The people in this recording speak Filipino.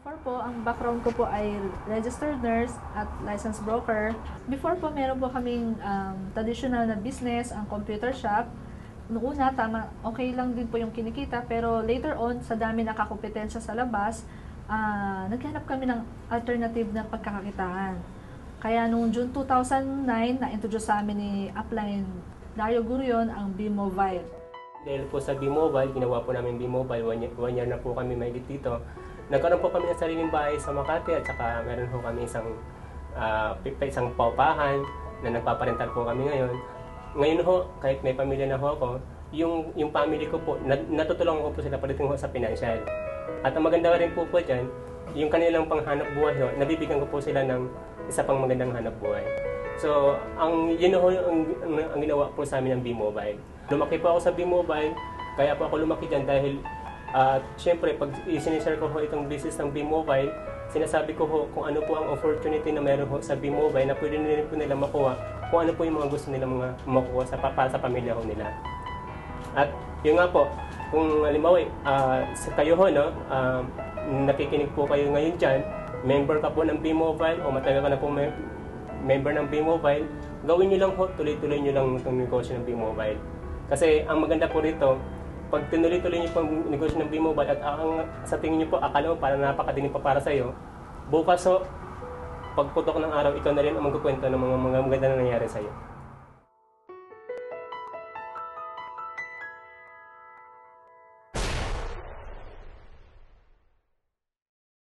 Before po, ang background ko po ay registered nurse at licensed broker. Before po, meron po kaming traditional na business, ang computer shop. Noong una, tama, okay lang din po yung kinikita, pero later on, sa dami nakakompetensya sa labas, naghanap kami ng alternative na pagkakakitaan. Kaya noong June 2009, na-introduce sa amin ni Upline Dario Gurion ang B-Mobile. Dahil po sa B-Mobile, ginawa po namin B-Mobile, one year na po kami mahigit dito. Nagkaroon po kami ng sariling bahay sa Makati at saka meron po kami isang paupahan na nagpaparental po kami ngayon. Ngayon ho, kahit may pamilya na ho ako, yung family ko po, natutulungan ko po sila pagdating ho sa financial. At ang maganda rin po dyan, yung kanilang panghanap buhay ho, nabibigyan ko po sila ng isa pang magandang hanap buhay. So, yun ho ang ginawa po sa amin ng B-Mobile. Lumaki po ako sa B-Mobile, kaya po ako lumaki dyan dahil siyempre, pag sinishare ko ho itong business ng B-Mobile, sinasabi ko ho kung ano po ang opportunity na meron ho sa B-Mobile na pwede nila po nila makuha, kung ano po yung mga gusto nila makuha para sa pamilya ho nila. At yun nga po, kung halimbawa, kayo ho, no, nakikinig po kayo ngayon dyan, member ka po ng B-Mobile o matagal ka na po member ng B-Mobile, gawin nyo lang ho, tuloy-tuloy nyo lang itong negosyo ng B-Mobile. Kasi ang maganda po rito, pag tinuloy-tuloy niyo po ang negosyo ng B-Mobile at sa tingin niyo po, akala mo parang napakadinig pa para sa iyo, bukas ho, pagputok ng araw, ikaw na rin ang magkukwento ng mga maganda na nangyari sa iyo.